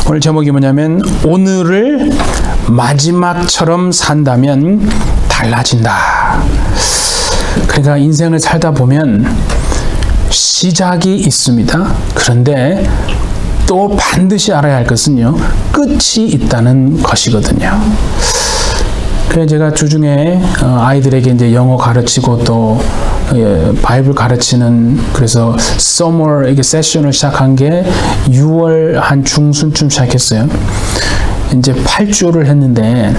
오늘 제목이 뭐냐면 오늘을 마지막처럼 산다면 달라진다. 그러니까 인생을 살다 보면 시작이 있습니다. 그런데 또 반드시 알아야 할 것은요, 끝이 있다는 것이거든요. 그래서 제가 주중에 아이들에게 이제 영어 가르치고 또 바이블 가르치는, 그래서 서머 이게 세션을 시작한 게 6월 한 중순쯤 시작했어요. 이제 8주를 했는데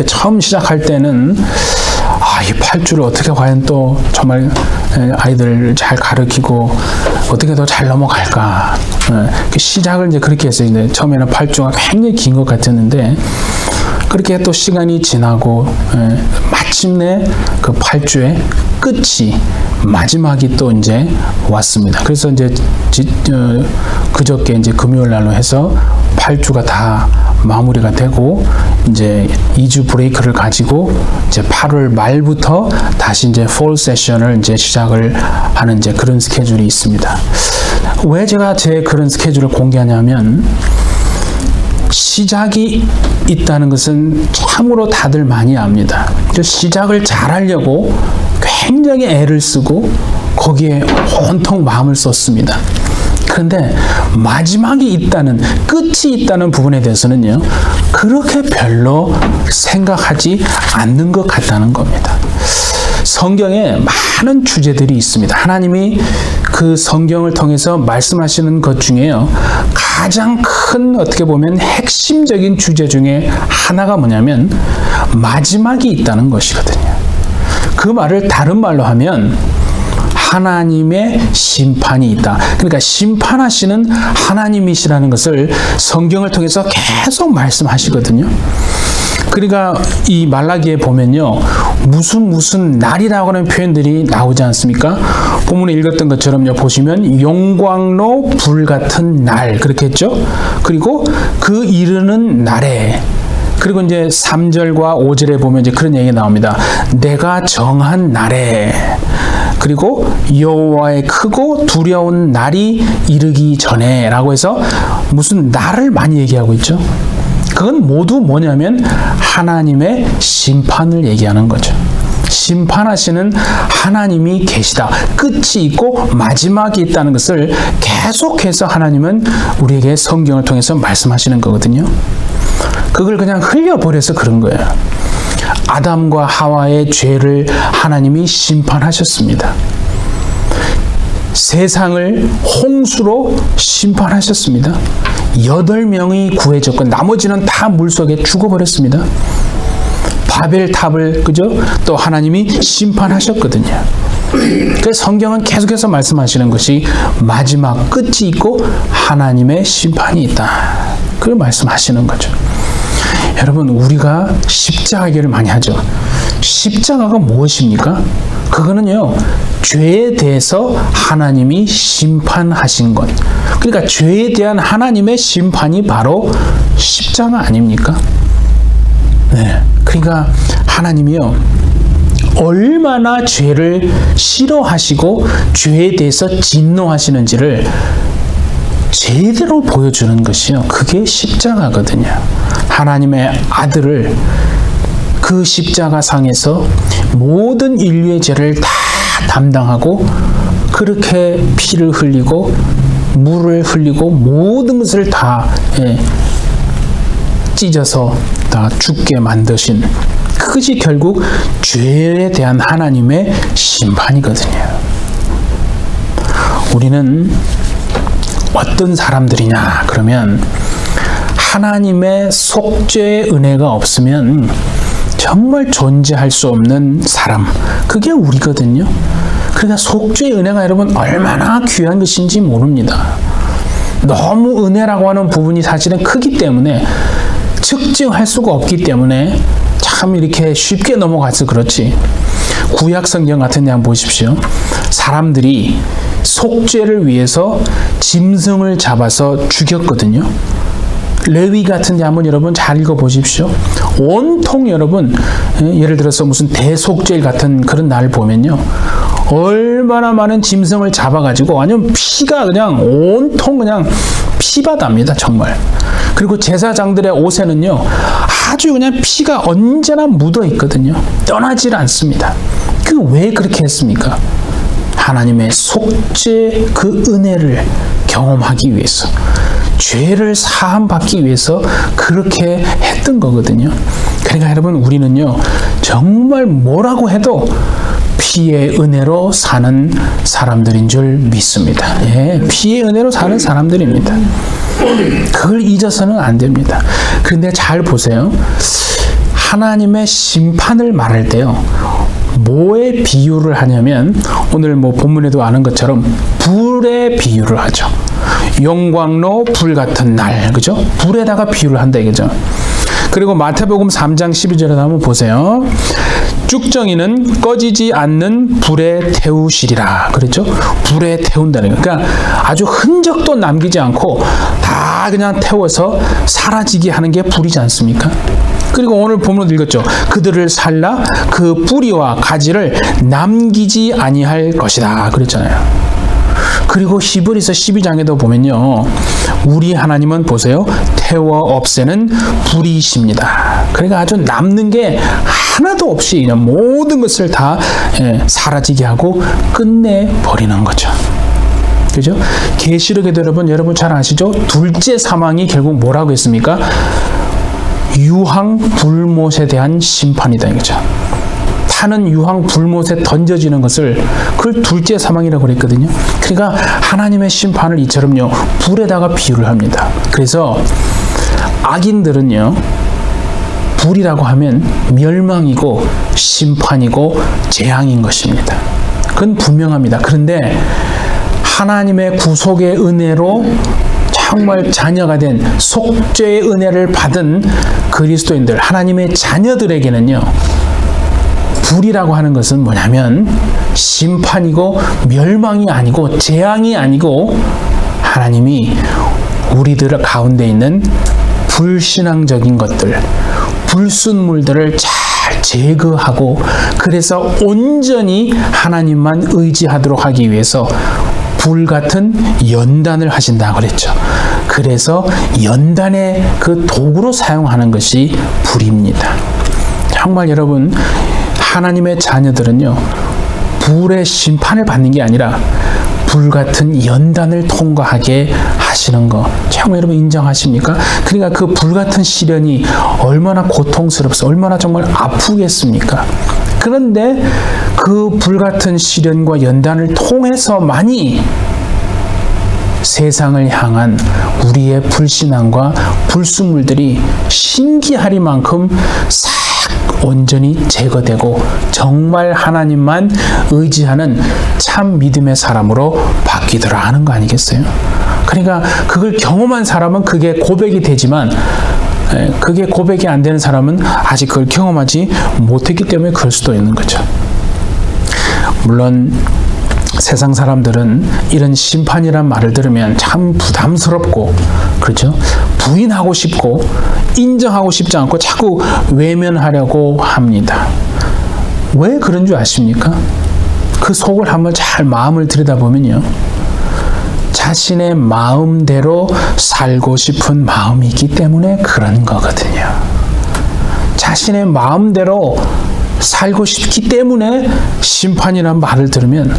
처음 시작할 때는 이 8주를 어떻게 과연 또 정말 아이들을 잘 가르치고 어떻게 더 잘 넘어갈까. 시작을 이제 그렇게 했어요. 근데 처음에는 8주가 굉장히 긴 것 같았는데 그렇게 또 시간이 지나고 마침내 그 8주의 끝이, 마지막이 또 이제 왔습니다. 그래서 이제 그저께 이제 금요일 날로 해서 8주가 다 마무리가 되고 이제 2주 브레이크를 가지고 이제 8월 말부터 다시 이제 폴 세션을 이제 시작을 하는 이제 그런 스케줄이 있습니다. 왜 제가 제 그런 스케줄을 공개하냐면, 시작이 있다는 것은 참으로 다들 많이 압니다. 시작을 잘 하려고 굉장히 애를 쓰고 거기에 온통 마음을 썼습니다. 그런데 마지막이 있다는, 끝이 있다는 부분에 대해서는요, 그렇게 별로 생각하지 않는 것 같다는 겁니다. 성경에 많은 주제들이 있습니다. 하나님이 그 성경을 통해서 말씀하시는 것 중에요, 가장 큰, 어떻게 보면 핵심적인 주제 중에 하나가 뭐냐면 마지막이 있다는 것이거든요. 그 말을 다른 말로 하면 하나님의 심판이 있다. 그러니까 심판하시는 하나님이시라는 것을 성경을 통해서 계속 말씀하시거든요. 그러니까 이 말라기에 보면요, 무슨 날이라고 하는 표현들이 나오지 않습니까? 본문에 읽었던 것처럼요, 보시면 용광로 불같은 날, 그렇게 했죠. 그리고 그 이르는 날에, 그리고 이제 3절과 5절에 보면 이제 그런 얘기가 나옵니다. 내가 정한 날에, 그리고 여호와의 크고 두려운 날이 이르기 전에 라고 해서 무슨 날을 많이 얘기하고 있죠. 그건 모두 뭐냐면 하나님의 심판을 얘기하는 거죠. 심판하시는 하나님이 계시다. 끝이 있고 마지막이 있다는 것을 계속해서 하나님은 우리에게 성경을 통해서 말씀하시는 거거든요. 그걸 그냥 흘려버려서 그런 거예요. 아담과 하와의 죄를 하나님이 심판하셨습니다. 세상을 홍수로 심판하셨습니다. 8명이 구해졌고 나머지는 다 물속에 죽어버렸습니다. 바벨탑을, 그죠? 또 하나님이 심판하셨거든요. 그래서 성경은 계속해서 말씀하시는 것이 마지막 끝이 있고 하나님의 심판이 있다. 그걸 말씀하시는 거죠. 여러분, 우리가 십자가를 많이 하죠. 십자가가 무엇입니까? 그거는요, 죄에 대해서 하나님이 심판하신 것. 그러니까 죄에 대한 하나님의 심판이 바로 십자가 아닙니까? 네. 그러니까 하나님이요, 얼마나 죄를 싫어하시고 죄에 대해서 진노하시는지를 제대로 보여주는 것이요, 그게 십자가거든요. 하나님의 아들을 그 십자가상에서 모든 인류의 죄를 다 담당하고 그렇게 피를 흘리고 물을 흘리고 모든 것을 다 찢어서 다 죽게 만드신, 그것이 결국 죄에 대한 하나님의 심판이거든요. 우리는 어떤 사람들이냐 그러면, 하나님의 속죄의 은혜가 없으면 정말 존재할 수 없는 사람, 그게 우리거든요. 그러니까 속죄의 은혜가 여러분 얼마나 귀한 것인지 모릅니다. 너무 은혜라고 하는 부분이 사실은 크기 때문에 측정할 수가 없기 때문에 참 이렇게 쉽게 넘어가서 그렇지. 구약 성경 같은 데 한번 보십시오. 사람들이 속죄를 위해서 짐승을 잡아서 죽였거든요. 레위 같은 데 한번 여러분 잘 읽어보십시오. 온통 여러분, 예를 들어서 무슨 대속죄일 같은 그런 날을 보면요, 얼마나 많은 짐승을 잡아가지고 아니면 피가 그냥 온통 그냥 피바다입니다, 정말. 그리고 제사장들의 옷에는요, 아주 그냥 피가 언제나 묻어 있거든요. 떠나질 않습니다. 그 왜 그렇게 했습니까? 하나님의 속죄 그 은혜를 경험하기 위해서, 죄를 사함받기 위해서 그렇게 했던 거거든요. 그러니까 여러분, 우리는요, 정말 뭐라고 해도 피의 은혜로 사는 사람들인 줄 믿습니다. 예, 피의 은혜로 사는 사람들입니다. 그걸 잊어서는 안 됩니다. 그런데 잘 보세요. 하나님의 심판을 말할 때요, 뭐에 비유를 하냐면, 오늘 뭐 본문에도 아는 것처럼 불에 비유를 하죠. 영광로 불 같은 날, 그죠? 불에다가 비유를 한다 이거죠. 그리고 마태복음 3장 12절에 한번 보세요. 쭉정이는 꺼지지 않는 불에 태우시리라. 그렇죠? 불에 태운다는 거. 그러니까 아주 흔적도 남기지 않고 다 그냥 태워서 사라지게 하는 게 불이지 않습니까? 그리고 오늘 본문을 읽었죠. 그들을 살라 그 뿌리와 가지를 남기지 아니할 것이다. 그랬잖아요. 그리고 히브리서 12장에도 보면요, 우리 하나님은 보세요, 태워 없애는 불이십니다. 그러니까 아주 남는 게 하나도 없이 그냥 모든 것을 다 사라지게 하고 끝내버리는 거죠. 그죠? 계시록에도 여러분 잘 아시죠? 둘째 사망이 결국 뭐라고 했습니까? 유황 불못에 대한 심판이다 이거죠. 타는 유황 불못에 던져지는 것을, 그걸 둘째 사망이라고 그랬거든요. 그러니까 하나님의 심판을 이처럼요, 불에다가 비유를 합니다. 그래서 악인들은요, 불이라고 하면 멸망이고 심판이고 재앙인 것입니다. 그건 분명합니다. 그런데 하나님의 구속의 은혜로 정말 자녀가 된 속죄의 은혜를 받은 그리스도인들, 하나님의 자녀들에게는요, 불이라고 하는 것은 뭐냐면 심판이고 멸망이 아니고 재앙이 아니고, 하나님이 우리들 가운데 있는 불신앙적인 것들, 불순물들을 잘 제거하고, 그래서 온전히 하나님만 의지하도록 하기 위해서 불같은 연단을 하신다고 그랬죠. 그래서 연단의 그 도구로 사용하는 것이 불입니다. 정말 여러분, 하나님의 자녀들은요, 불의 심판을 받는 게 아니라 불같은 연단을 통과하게 하시는 거, 정말 여러분 인정하십니까? 그러니까 그 불같은 시련이 얼마나 고통스럽소, 얼마나 정말 아프겠습니까? 그런데 그 불같은 시련과 연단을 통해서만이 세상을 향한 우리의 불신앙과 불순물들이 신기하리만큼 싹 온전히 제거되고 정말 하나님만 의지하는 참 믿음의 사람으로 바뀌더라 하는 거 아니겠어요? 그러니까 그걸 경험한 사람은 그게 고백이 되지만, 그게 고백이 안 되는 사람은 아직 그걸 경험하지 못했기 때문에 그럴 수도 있는 거죠. 물론 세상 사람들은 이런 심판이란 말을 들으면 참 부담스럽고, 그렇죠? 부인하고 싶고 인정하고 싶지 않고 자꾸 외면하려고 합니다. 왜 그런 줄 아십니까? 그 속을 한번 잘 마음을 들여다보면요, 자신의 마음대로 살고 싶은 마음이 있기 때문에 그런 거거든요. 자신의 마음대로 살고 싶기 때문에 심판이란 말을 들으면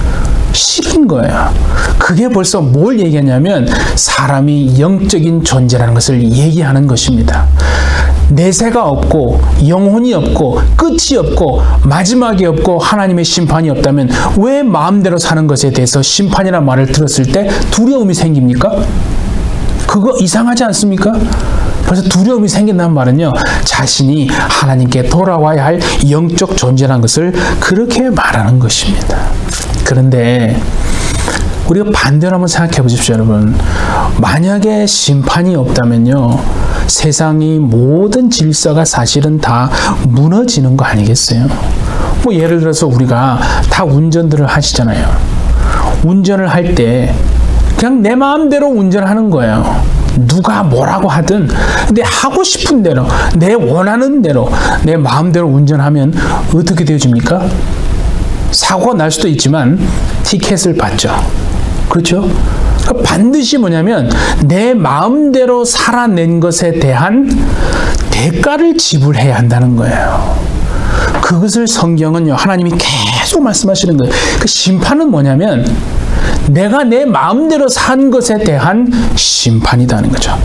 싫은 거예요. 그게 벌써 뭘 얘기하냐면 사람이 영적인 존재라는 것을 얘기하는 것입니다. 내세가 없고 영혼이 없고 끝이 없고 마지막이 없고 하나님의 심판이 없다면 왜 마음대로 사는 것에 대해서 심판이라는 말을 들었을 때 두려움이 생깁니까? 그거 이상하지 않습니까? 그래서 두려움이 생긴다는 말은요, 자신이 하나님께 돌아와야 할 영적 존재라는 것을 그렇게 말하는 것입니다. 그런데 우리가 반대로 한번 생각해 보십시오, 여러분. 만약에 심판이 없다면요, 세상의 모든 질서가 사실은 다 무너지는 거 아니겠어요? 뭐 예를 들어서 우리가 다 운전들을 하시잖아요. 운전을 할 때 그냥 내 마음대로 운전하는 거예요. 누가 뭐라고 하든 내 하고 싶은 대로, 내 원하는 대로, 내 마음대로 운전하면 어떻게 되어집니까? 사고가 날 수도 있지만 티켓을 받죠. 그렇죠? 그러니까 반드시 뭐냐면 내 마음대로 살아낸 것에 대한 대가를 지불해야 한다는 거예요. 그것을 성경은요, 하나님이 계속 말씀하시는 거예요. 그 심판은 뭐냐면 내가 내 마음대로 산 것에 대한 심판이라는 거죠.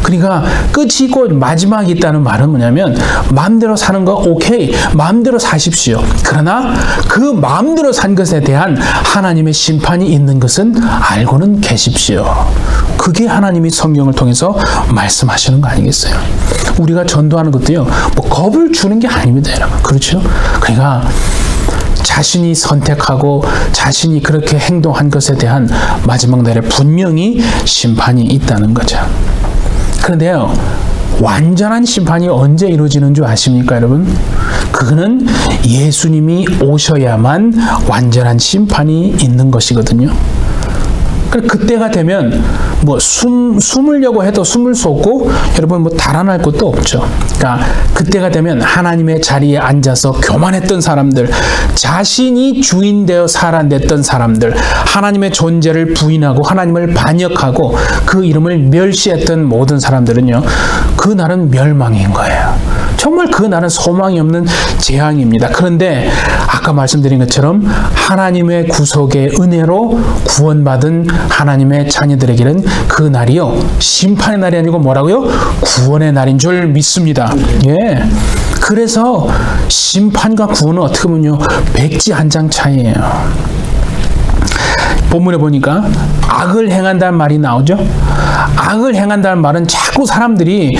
그러니까 끝이 있고 마지막이 있다는 말은 뭐냐면 마음대로 사는 거 오케이, 마음대로 사십시오. 그러나 그 마음대로 산 것에 대한 하나님의 심판이 있는 것은 알고는 계십시오. 그게 하나님이 성경을 통해서 말씀하시는 거 아니겠어요? 우리가 전도하는 것도요, 뭐 겁을 주는 게 아닙니다, 여러분. 그렇죠? 그러니까 자신이 선택하고 자신이 그렇게 행동한 것에 대한 마지막 날에 분명히 심판이 있다는 거죠. 그런데요, 완전한 심판이 언제 이루어지는 줄 아십니까, 여러분? 그거는 예수님이 오셔야만 완전한 심판이 있는 것이거든요. 그때가 되면 뭐 숨으려고 해도 숨을 수 없고 여러분 뭐 달아날 것도 없죠. 그러니까 그때가 되면 하나님의 자리에 앉아서 교만했던 사람들, 자신이 주인 되어 살아냈던 사람들, 하나님의 존재를 부인하고 하나님을 반역하고 그 이름을 멸시했던 모든 사람들은요, 그 날은 멸망인 거예요. 정말 그 날은 소망이 없는 재앙입니다. 그런데 아까 말씀드린 것처럼 하나님의 구속의 은혜로 구원받은 하나님의 자녀들에게는 그 날이요, 심판의 날이 아니고 뭐라고요? 구원의 날인 줄 믿습니다. 예. 그래서 심판과 구원은 어떻게 보면요, 백지 한 장 차이예요. 본문에 보니까 악을 행한다는 말이 나오죠. 악을 행한다는 말은 자꾸 사람들이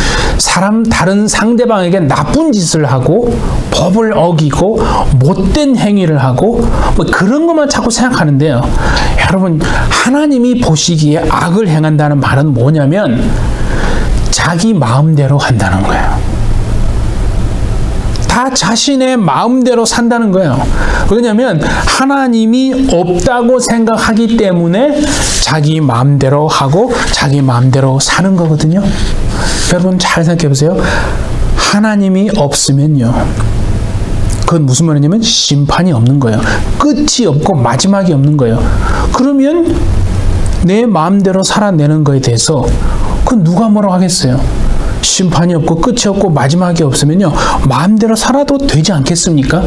다른 상대방에게 나쁜 짓을 하고 법을 어기고 못된 행위를 하고 뭐 그런 것만 자꾸 생각하는데요. 여러분, 하나님이 보시기에 악을 행한다는 말은 뭐냐면 자기 마음대로 한다는 거예요. 다 자신의 마음대로 산다는 거예요. 왜냐하면 하나님이 없다고 생각하기 때문에 자기 마음대로 하고 자기 마음대로 사는 거거든요. 여러분 잘 생각해 보세요. 하나님이 없으면요, 그건 무슨 말이냐면 심판이 없는 거예요. 끝이 없고 마지막이 없는 거예요. 그러면 내 마음대로 살아내는 거에 대해서 그건 누가 뭐라고 하겠어요? 심판이 없고 끝이 없고 마지막이 없으면요, 마음대로 살아도 되지 않겠습니까?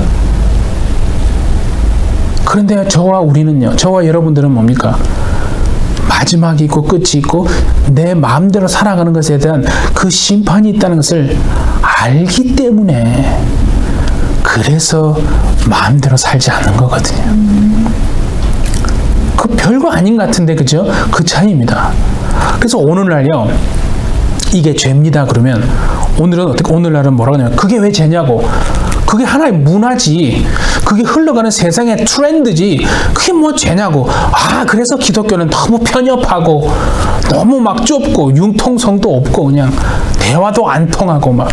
그런데 저와 우리는요, 저와 여러분들은 뭡니까? 마지막이 있고 끝이 있고 내 마음대로 살아가는 것에 대한 그 심판이 있다는 것을 알기 때문에 그래서 마음대로 살지 않는 거거든요. 그 별거 아닌 것 같은데, 그죠? 그 차이입니다. 그래서 오늘날요, 이게 죄입니다 그러면 오늘날은 뭐라고 하냐면 그게 왜 죄냐고, 그게 하나의 문화지, 그게 흘러가는 세상의 트렌드지, 그게 뭐 죄냐고. 그래서 기독교는 너무 편협하고 너무 막 좁고 융통성도 없고 그냥 대화도 안 통하고 막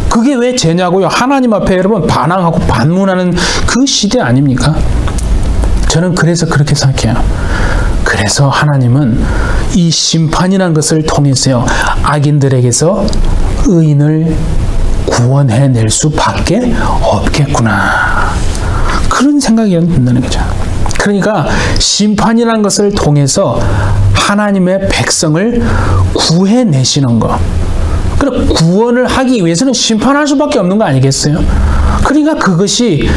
그게 왜 죄냐고요. 하나님 앞에 여러분 반항하고 반문하는 그 시대 아닙니까? 저는 그래서 그렇게 생각해요. 그래서 하나님은 이 심판이라는 것을 통해서요, 악인들에게서 의인을 구원해낼 수밖에 없겠구나, 그런 생각이 든다는 거죠. 그러니까 심판이라는 것을 통해서 하나님의 백성을 구해내시는 것, 그러니까 구원을 하기 위해서는 심판할 수밖에 없는 거 아니겠어요? 그러니까 그것이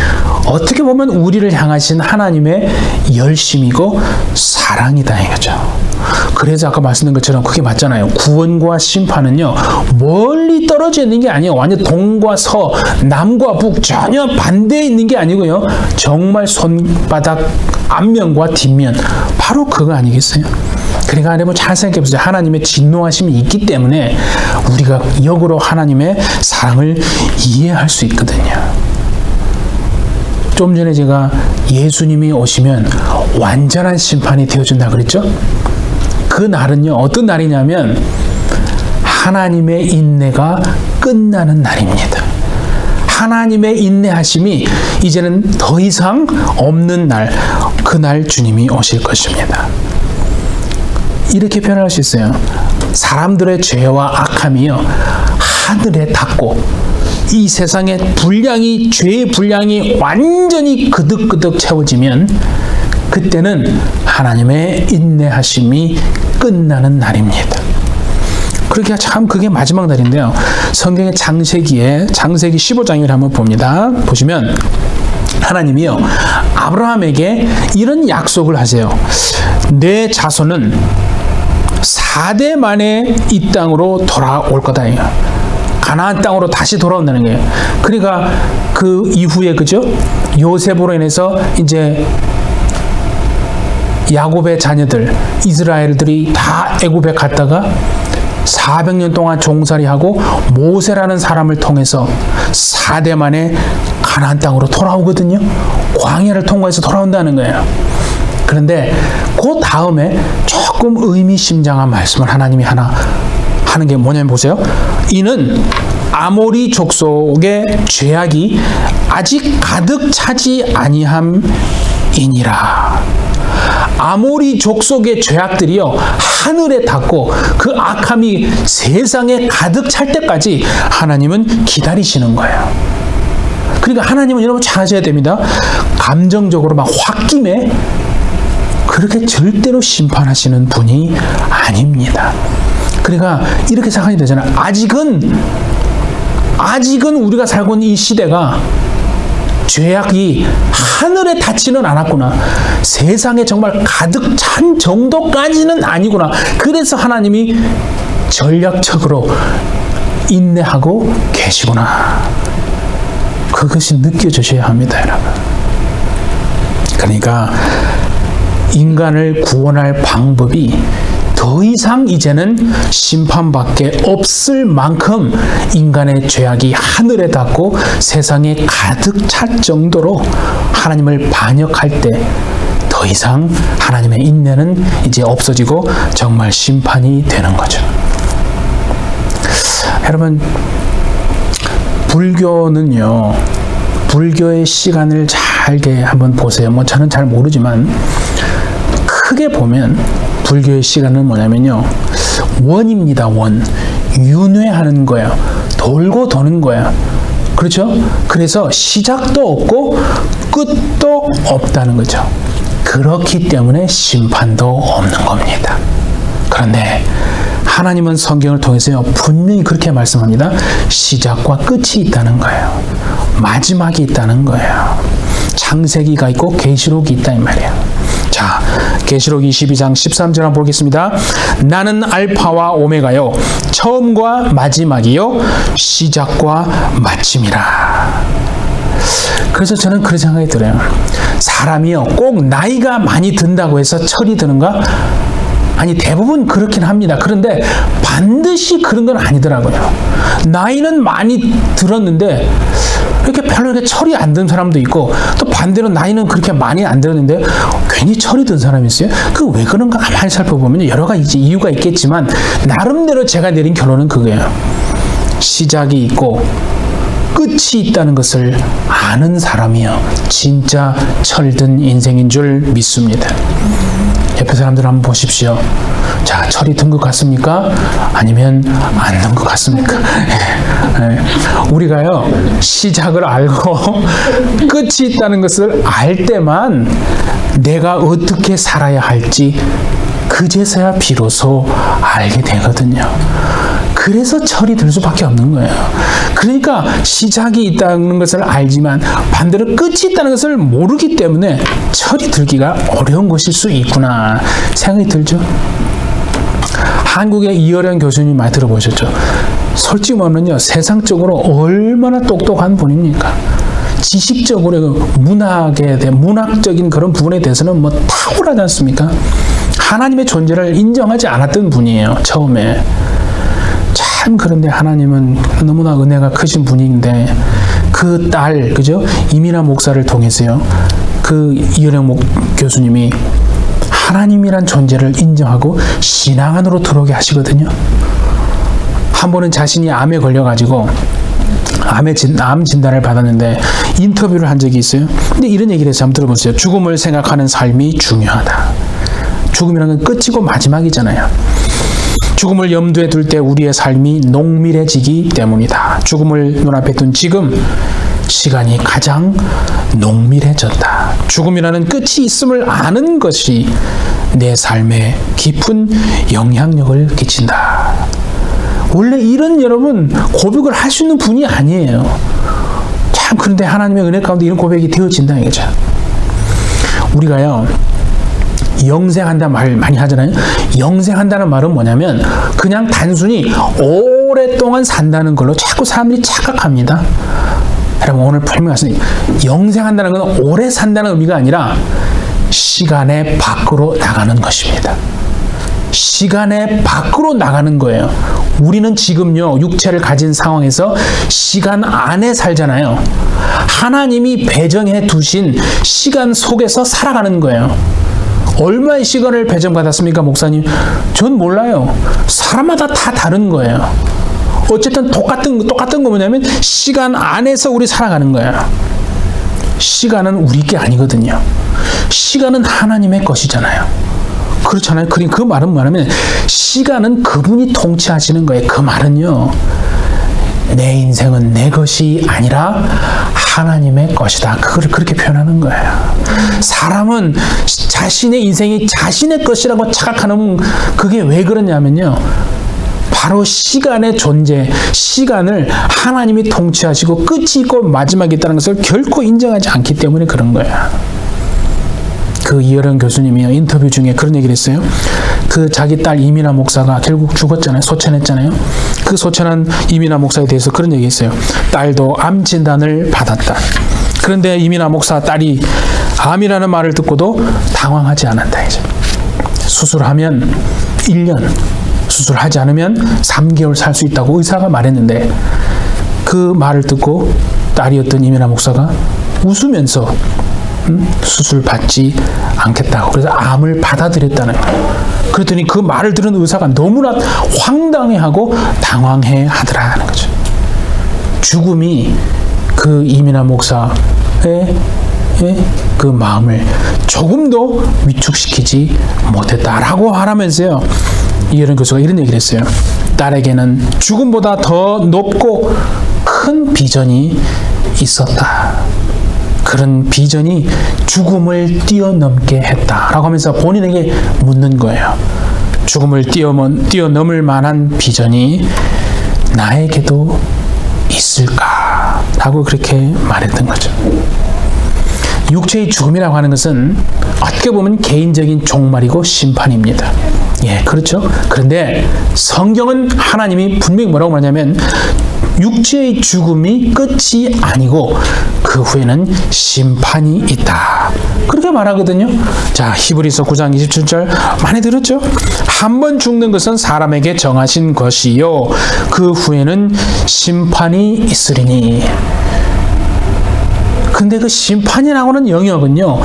어떻게 보면 우리를 향하신 하나님의 열심이고 사랑이다 이거죠. 그래서 아까 말씀드린 것처럼 그게 맞잖아요. 구원과 심판은요, 멀리 떨어져 있는 게 아니에요. 완전 동과 서, 남과 북 전혀 반대에 있는 게 아니고요, 정말 손바닥 앞면과 뒷면, 바로 그거 아니겠어요? 그러니까 여러분 잘 생각해 보세요. 하나님의 진노하심이 있기 때문에 우리가 역으로 하나님의 사랑을 이해할 수 있거든요. 좀 전에 제가 예수님이 오시면 완전한 심판이 되어준다 그랬죠? 그 날은요, 어떤 날이냐면 하나님의 인내가 끝나는 날입니다. 하나님의 인내하심이 이제는 더 이상 없는 날, 그날 주님이 오실 것입니다. 이렇게 표현할 수 있어요. 사람들의 죄와 악함이요 하늘에 닿고 이 세상의 분량이, 죄의 분량이 완전히 그득그득 채워지면 그때는 하나님의 인내하심이 끝나는 날입니다. 그렇게 참 그게 마지막 날인데요. 성경의 창세기 15장을 한번 봅니다. 보시면 하나님이요 아브라함에게 이런 약속을 하세요. 내 자손은 4대 만에 이 땅으로 돌아올 거다. 가나안 땅으로 다시 돌아온다는 거예요. 그러니까 그 이후에 그죠? 요셉으로 인해서 이제 야곱의 자녀들 이스라엘들이 다 애굽에 갔다가 400년 동안 종살이하고 모세라는 사람을 통해서 4대 만에 가나안 땅으로 돌아오거든요. 광야를 통과해서 돌아온다는 거예요. 그런데 그 다음에 조금 의미심장한 말씀을 하나님이 하나 하는 게 뭐냐면 보세요. 이는 아모리 족속의 죄악이 아직 가득 차지 아니함이니라. 아모리 족속의 죄악들이요 하늘에 닿고 그 악함이 세상에 가득 찰 때까지 하나님은 기다리시는 거예요. 그러니까 하나님은 여러분 잘 아셔야 됩니다. 감정적으로 막 홧김에 그렇게 절대로 심판하시는 분이 아닙니다. 그러니까 이렇게 생각이 되잖아요. 아직은 우리가 살고 있는 이 시대가 죄악이 하늘에 닿지는 않았구나. 세상에 정말 가득 찬 정도까지는 아니구나. 그래서 하나님이 전략적으로 인내하고 계시구나. 그것이 느껴지셔야 합니다, 여러분. 그러니까 인간을 구원할 방법이 더 이상 이제는 심판밖에 없을 만큼 인간의 죄악이 하늘에 닿고 세상에 가득 찰 정도로 하나님을 반역할 때 더 이상 하나님의 인내는 이제 없어지고 정말 심판이 되는 거죠. 여러분, 불교는요, 불교의 시간을 잘게 한번 보세요. 뭐 저는 잘 모르지만 크게 보면 불교의 시간은 뭐냐면요, 원입니다. 원. 윤회하는 거예요. 돌고 도는 거예요. 그렇죠? 그래서 시작도 없고 끝도 없다는 거죠. 그렇기 때문에 심판도 없는 겁니다. 그런데 하나님은 성경을 통해서요 분명히 그렇게 말씀합니다. 시작과 끝이 있다는 거예요. 마지막이 있다는 거예요. 창세기가 있고 계시록이 있다 이 말이에요. 자, 계시록 22장 13절 한번 보겠습니다. 나는 알파와 오메가요 처음과 마지막이요 시작과 마침이라. 그래서 저는 그런 생각이 들어요. 사람이요 꼭 나이가 많이 든다고 해서 철이 드는가? 아니, 대부분 그렇긴 합니다. 그런데 반드시 그런 건 아니더라고요. 나이는 많이 들었는데 이렇게 별로 이렇게 철이 안 든 사람도 있고, 또 반대로 나이는 그렇게 많이 안 들었는데 괜히 철이 든 사람이 있어요. 그 왜 그런가 가만히 살펴보면 여러 가지 이유가 있겠지만 나름대로 제가 내린 결론은 그거예요. 시작이 있고 끝이 있다는 것을 아는 사람이요 진짜 철든 인생인 줄 믿습니다. 옆에 사람들 한번 보십시오. 자, 철이 든 것 같습니까? 아니면 안 든 것 같습니까? 우리가요 시작을 알고 끝이 있다는 것을 알 때만 내가 어떻게 살아야 할지 그제서야 비로소 알게 되거든요. 그래서 철이 들 수밖에 없는 거예요. 그러니까 시작이 있다는 것을 알지만 반대로 끝이 있다는 것을 모르기 때문에 철이 들기가 어려운 것일 수 있구나 생각이 들죠. 한국의 이어령 교수님 많이 들어보셨죠? 솔직히 말하면요 세상적으로 얼마나 똑똑한 분입니까? 지식적으로 문학에 대한 문학적인 그런 부분에 대해서는 뭐 탁월하지 않습니까? 하나님의 존재를 인정하지 않았던 분이에요 처음에. 참 그런데 하나님은 너무나 은혜가 크신 분인데 그 딸 그죠 이민아 목사를 통해서요 그 이어령 교수님이 하나님이란 존재를 인정하고 신앙 안으로 들어오게 하시거든요. 한 번은 자신이 암에 걸려가지고 암 진단을 받았는데 인터뷰를 한 적이 있어요. 근데 이런 얘기를 해서 한번 들어보세요. 죽음을 생각하는 삶이 중요하다. 죽음이라는 건 끝이고 마지막이잖아요. 죽음을 염두에 둘 때 우리의 삶이 농밀해지기 때문이다. 죽음을 눈앞에 둔 지금 시간이 가장 농밀해졌다. 죽음이라는 끝이 있음을 아는 것이 내 삶에 깊은 영향력을 끼친다. 원래 이런 여러분 고백을 할 수 있는 분이 아니에요. 참 그런데 하나님의 은혜 가운데 이런 고백이 되어진다 이거죠. 우리가요 영생한다는 말 많이 하잖아요. 영생한다는 말은 뭐냐면 그냥 단순히 오랫동안 산다는 걸로 자꾸 사람들이 착각합니다. 여러분 오늘 설명 말씀 영생한다는 건 오래 산다는 의미가 아니라 시간의 밖으로 나가는 것입니다. 시간의 밖으로 나가는 거예요. 우리는 지금요 육체를 가진 상황에서 시간 안에 살잖아요. 하나님이 배정해 두신 시간 속에서 살아가는 거예요. 얼마의 시간을 배정받았습니까, 목사님? 전 몰라요. 사람마다 다 다른 거예요. 어쨌든 똑같은 거 뭐냐면 시간 안에서 우리 살아가는 거예요. 시간은 우리 게 아니거든요. 시간은 하나님의 것이잖아요. 그렇잖아요. 그 말은 뭐냐면 시간은 그분이 통치하시는 거예요. 그 말은요. 내 인생은 내 것이 아니라 하나님의 것이다. 그걸 그렇게 표현하는 거예요. 사람은 자신의 인생이 자신의 것이라고 착각하는 그게 왜 그러냐면요. 바로 시간의 존재, 시간을 하나님이 통치하시고 끝이 있고 마지막이 있다는 것을 결코 인정하지 않기 때문에 그런 거예요. 그 이어른 교수님이요 인터뷰 중에 그런 얘기를 했어요. 그 자기 딸 이민아 목사가 결국 죽었잖아요. 소천했잖아요. 그 소천한 이민아 목사에 대해서 그런 얘기했어요. 딸도 암 진단을 받았다. 그런데 이민아 목사 딸이 암이라는 말을 듣고도 당황하지 않았다. 이제 수술하면 1년, 수술하지 않으면 3개월 살 수 있다고 의사가 말했는데 그 말을 듣고 딸이었던 이민아 목사가 웃으면서 수술 받지 않겠다고 그래서 암을 받아들였다는 거예요. 그랬더니 그 말을 들은 의사가 너무나 황당해하고 당황해하더라는 거죠. 죽음이 그 이민아 목사의 그 마음을 조금도 위축시키지 못했다라고 하라면서요. 이어른 교수가 이런 얘기를 했어요. 딸에게는 죽음보다 더 높고 큰 비전이 있었다. 그런 비전이 죽음을 뛰어넘게 했다라고 하면서 본인에게 묻는 거예요. 죽음을 뛰어넘을 만한 비전이 나에게도 있을까? 라고 그렇게 말했던 거죠. 육체의 죽음이라고 하는 것은 어떻게 보면 개인적인 종말이고 심판입니다. 예, 그렇죠. 그런데 성경은 하나님이 분명히 뭐라고 말하냐면 육체의 죽음이 끝이 아니고 그 후에는 심판이 있다. 그렇게 말하거든요. 자, 히브리서 9장 27절 많이 들었죠? 한 번 죽는 것은 사람에게 정하신 것이요 그 후에는 심판이 있으리니. 근데 그 심판이라고는 영역은요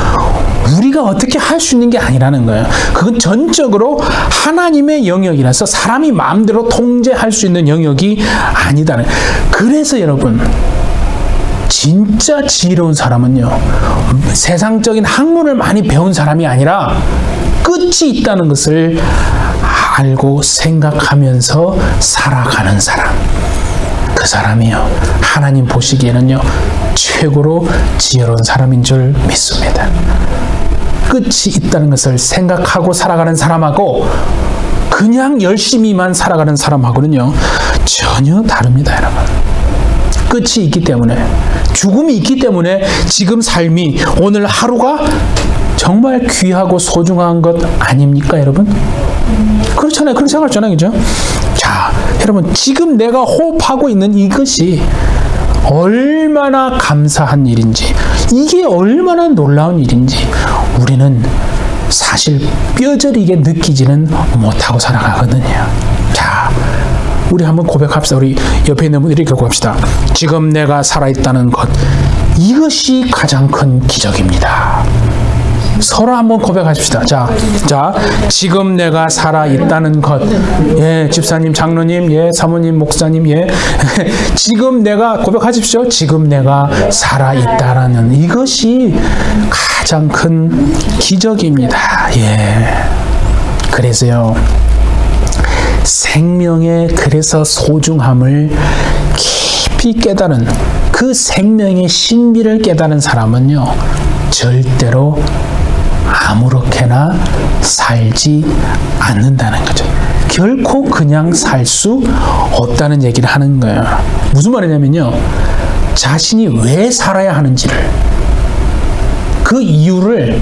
우리가 어떻게 할 수 있는 게 아니라는 거예요. 그건 전적으로 하나님의 영역이라서 사람이 마음대로 통제할 수 있는 영역이 아니다는. 그래서 여러분 진짜 지혜로운 사람은요 세상적인 학문을 많이 배운 사람이 아니라 끝이 있다는 것을 알고 생각하면서 살아가는 사람, 그 사람이요 하나님 보시기에는요 최고로 지혜로운 사람인 줄 믿습니다. 끝이 있다는 것을 생각하고 살아가는 사람하고 그냥 열심히만 살아가는 사람하고는요 전혀 다릅니다. 여러분 끝이 있기 때문에, 죽음이 있기 때문에 지금 삶이, 오늘 하루가 정말 귀하고 소중한 것 아닙니까 여러분? 그렇잖아요. 그렇게 생각하잖아요. 그죠? 자, 여러분 지금 내가 호흡하고 있는 이것이 얼마나 감사한 일인지, 이게 얼마나 놀라운 일인지 우리는 사실 뼈저리게 느끼지는 못하고 살아가거든요. 자, 우리 한번 고백합시다. 우리 옆에 있는 분들이 고백합시다. 지금 내가 살아있다는 것, 이것이 가장 큰 기적입니다. 서로 한번 고백하십시다. 자, 지금 내가 살아있다는 것. 예, 집사님, 장로님, 예, 사모님, 목사님, 예. 지금 내가 고백하십시오. 지금 내가 살아있다라는 이것이 가장 큰 기적입니다. 예. 그래서요, 생명의 그래서 소중함을 깊이 깨달은 그 생명의 신비를 깨달은 사람은요, 절대로 아무렇게나 살지 않는다는 거죠. 결코 그냥 살 수 없다는 얘기를 하는 거예요. 무슨 말이냐면요, 자신이 왜 살아야 하는지를, 그 이유를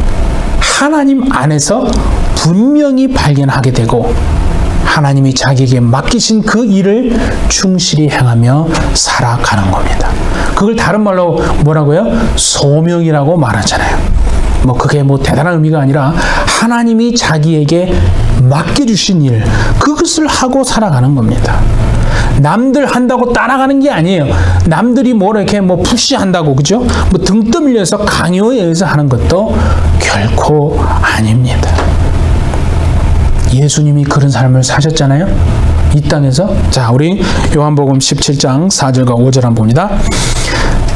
하나님 안에서 분명히 발견하게 되고 하나님이 자기에게 맡기신 그 일을 충실히 행하며 살아가는 겁니다. 그걸 다른 말로 뭐라고요? 소명이라고 말하잖아요. 그게 대단한 의미가 아니라 하나님이 자기에게 맡겨주신 일, 그것을 하고 살아가는 겁니다. 남들 한다고 따라가는 게 아니에요. 남들이 이렇게 푸시한다고, 그죠? 등 떠밀려서 강요에 의해서 하는 것도 결코 아닙니다. 예수님이 그런 삶을 사셨잖아요. 이 땅에서. 자, 우리 요한복음 17장 4절과 5절 한번 봅니다.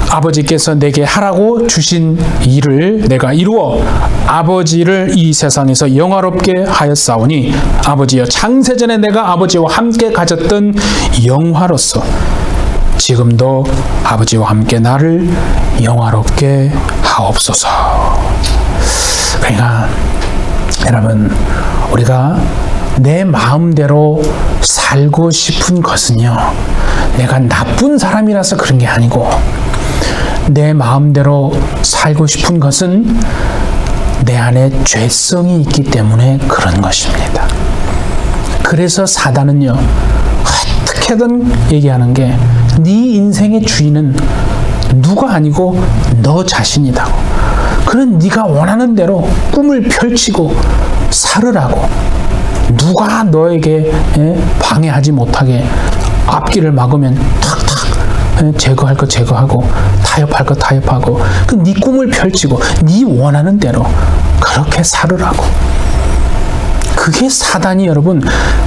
아버지께서 내게 하라고 주신 일을 내가 이루어 아버지를 이 세상에서 영화롭게 하였사오니 아버지여, 창세전에 내가 아버지와 함께 가졌던 영화로서 지금도 아버지와 함께 나를 영화롭게 하옵소서. 그러니까 여러분, 우리가 내 마음대로 살고 싶은 것은요, 내가 나쁜 사람이라서 그런 게 아니고, 내 마음대로 살고 싶은 것은 내 안에 죄성이 있기 때문에 그런 것입니다. 그래서 사단은요, 어떻게든 얘기하는 게, 네 인생의 주인은 누가 아니고 너 자신이다고. 그런 네가 원하는 대로 꿈을 펼치고 살으라고. 누가 너에게 방해하지 못하게 앞길을 막으면 탁탁 제거할 거 제거하고 타협할 거 타협하고, 네 꿈을 펼치고 네 원하는 대로 그렇게 살으라고. 그게 사단이 여러분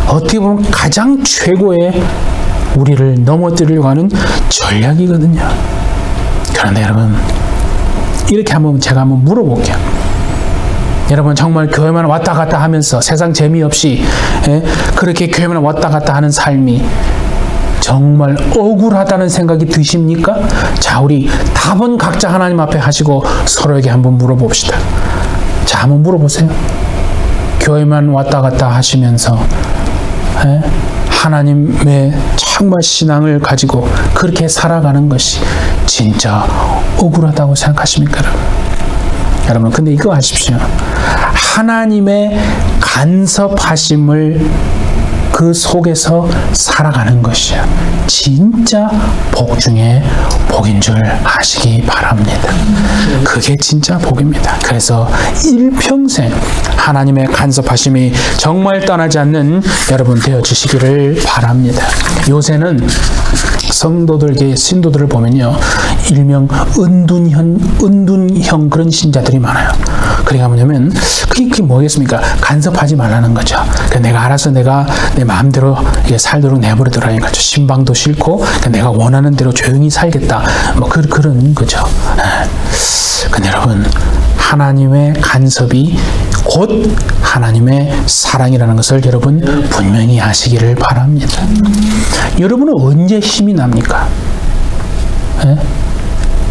어떻게 보면 가장 최고의 우리를 넘어뜨리려고 하는 전략이거든요. 그런데 여러분, 이렇게 제가 한번 물어볼게요. 여러분, 정말 교회만 왔다 갔다 하면서 세상 재미없이 그렇게 교회만 왔다 갔다 하는 삶이 정말 억울하다는 생각이 드십니까? 자, 우리 답은 각자 하나님 앞에 하시고 서로에게 한번 물어봅시다. 자, 한번 물어보세요. 교회만 왔다 갔다 하시면서 하나님의 정말 신앙을 가지고 그렇게 살아가는 것이 진짜 억울하다고 생각하십니까? 여러분, 근데 이거 아십시오. 하나님의 간섭하심을 그 속에서 살아가는 것이야 진짜 복 중에 복인 줄 아시기 바랍니다. 그게 진짜 복입니다. 그래서 일평생 하나님의 간섭하심이 정말 떠나지 않는 여러분 되어주시기를 바랍니다. 요새는 성도들, 신도들을 보면요, 일명 은둔형 그런 신자들이 많아요. 그러니까 뭐냐면 그게 뭐겠습니까? 간섭하지 말라는 거죠. 그러니까 내가 알아서 내가 내 마음대로 살도록 내버려두라는 거죠. 신방도 싫고 내가 원하는 대로 조용히 살겠다. 그런 거죠. 근데 여러분, 하나님의 간섭이 곧 하나님의 사랑이라는 것을 여러분 분명히 아시기를 바랍니다. 여러분은 언제 힘이 납니까?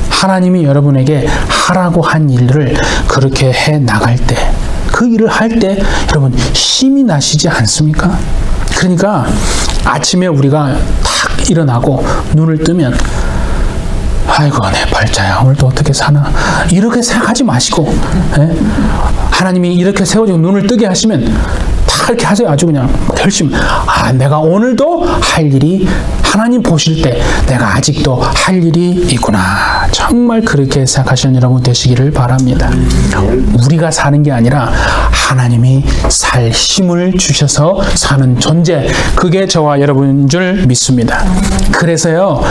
하나님이 여러분에게 하라고 한 일을 그렇게 해 나갈 때, 그 일을 할 때 여러분 힘이 나시지 않습니까? 그러니까 아침에 우리가 탁 일어나고 눈을 뜨면 아이고 내 팔자야 오늘도 어떻게 사나 이렇게 생각하지 마시고 하나님이 이렇게 세워지고 눈을 뜨게 하시면 다 이렇게 하세요. 아주 그냥 열심히 내가 오늘도 할 일이 하나님 보실 때 내가 아직도 할 일이 있구나. 정말 그렇게 생각하시는 여러분 되시기를 바랍니다. 우리가 사는 게 아니라 하나님이 살 힘을 주셔서 사는 존재, 그게 저와 여러분인 줄 믿습니다. 그래서요,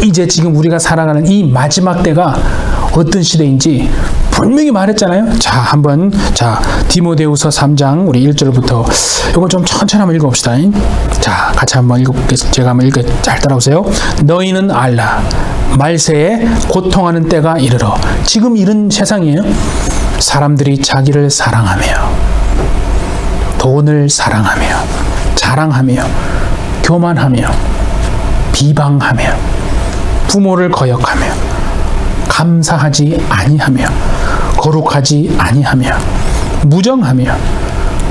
이제 지금 우리가 살아가는 이 마지막 때가 어떤 시대인지 분명히 말했잖아요. 자, 한번 디모데후서 3장 우리 1절부터 이거 좀 천천히 한번 읽어봅시다. 자, 같이 한번 읽어보겠습니다. 제가 한번 잘 따라오세요. 너희는 알라 말세에 고통하는 때가 이르러. 지금 이런 세상이에요. 사람들이 자기를 사랑하며 돈을 사랑하며 자랑하며 교만하며 비방하며 부모를 거역하며 감사하지 아니하며 거룩하지 아니하며 무정하며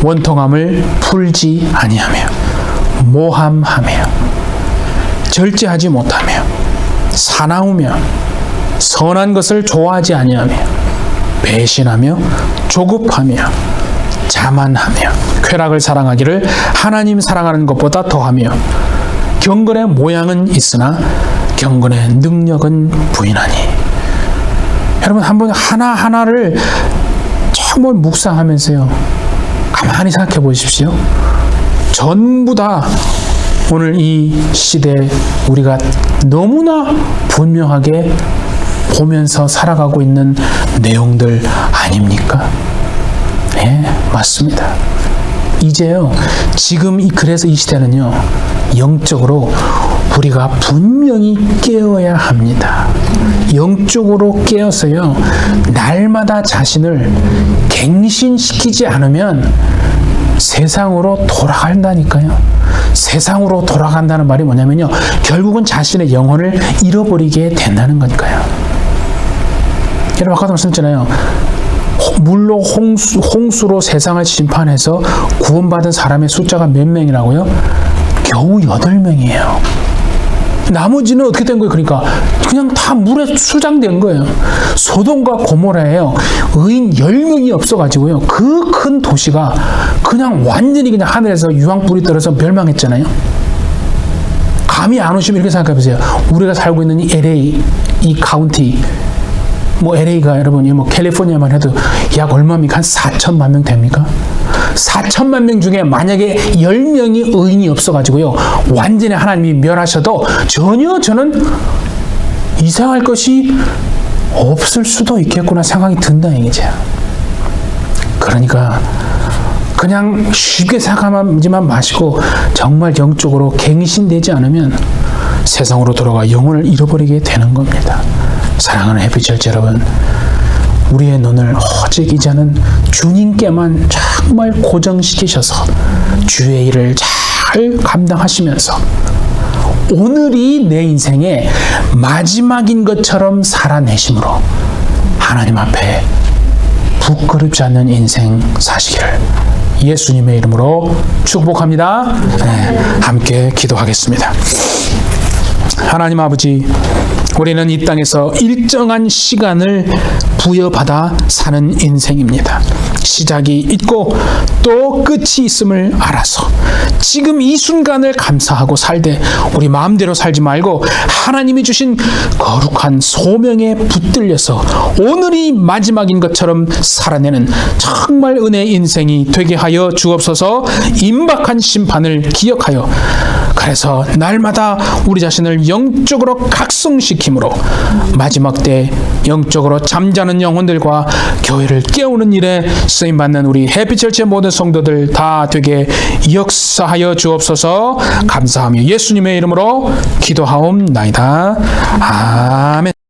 원통함을 풀지 아니하며 모함하며 절제하지 못하며 사나우며 선한 것을 좋아하지 아니하며 배신하며 조급하며 자만하며 쾌락을 사랑하기를 하나님 사랑하는 것보다 더하며 경건의 모양은 있으나 경건의 능력은 부인하니. 여러분 한번 하나하나를 정말 묵상하면서요 가만히 생각해 보십시오. 전부 다 오늘 이 시대에 우리가 너무나 분명하게 보면서 살아가고 있는 내용들 아닙니까? 네, 맞습니다. 이제요, 그래서 이 시대는요, 영적으로 우리가 분명히 깨어야 합니다. 영적으로 깨어서요, 날마다 자신을 갱신시키지 않으면 세상으로 돌아간다니까요. 세상으로 돌아간다는 말이 뭐냐면요, 결국은 자신의 영혼을 잃어버리게 된다는 거니까요. 여러분 아까도 말씀드렸잖아요. 물로 홍수로 세상을 심판해서 구원받은 사람의 숫자가 몇 명이라고요? 겨우 8명이에요. 나머지는 어떻게 된 거예요? 그러니까 그냥 다 물에 수장된 거예요. 소돔과 고모라에요, 의인 10명이 없어가지고요, 그 큰 도시가 그냥 완전히 그냥 하늘에서 유황불이 떨어져 멸망했잖아요. 감이 안 오시면 이렇게 생각해 보세요. 우리가 살고 있는 이 LA, 이 카운티, LA가 여러분, 캘리포니아만 해도 약 얼마입니까? 한 4천만 명 됩니까? 4천만 명 중에 만약에 10명이 의인이 없어가지고요, 완전히 하나님이 멸하셔도 전혀 저는 이상할 것이 없을 수도 있겠구나 생각이 든다 이거죠. 그러니까 그냥 쉽게 생각하지만 마시고 정말 영적으로 갱신되지 않으면 세상으로 돌아가 영혼을 잃어버리게 되는 겁니다. 사랑하는 해피철치 여러분, 우리의 눈을 오직 이제는 주님께만 정말 고정시키셔서 주의 일을 잘 감당하시면서 오늘이 내 인생의 마지막인 것처럼 살아내심으로 하나님 앞에 부끄럽지 않는 인생 사시기를 예수님의 이름으로 축복합니다. 네, 함께 기도하겠습니다. 하나님 아버지, 우리는 이 땅에서 일정한 시간을 부여받아 사는 인생입니다. 시작이 있고 또 끝이 있음을 알아서 지금 이 순간을 감사하고 살되 우리 마음대로 살지 말고 하나님이 주신 거룩한 소명에 붙들려서 오늘이 마지막인 것처럼 살아내는 정말 은혜의 인생이 되게 하여 주옵소서. 임박한 심판을 기억하여 그래서 날마다 우리 자신을 영적으로 각성시킴으로 마지막 때 영적으로 잠자는 영혼들과 교회를 깨우는 일에 쓰임받는 우리 해피철치의 모든 성도들 다 되게 역사하여 주옵소서. 감사하며 예수님의 이름으로 기도하옵나이다. 아멘.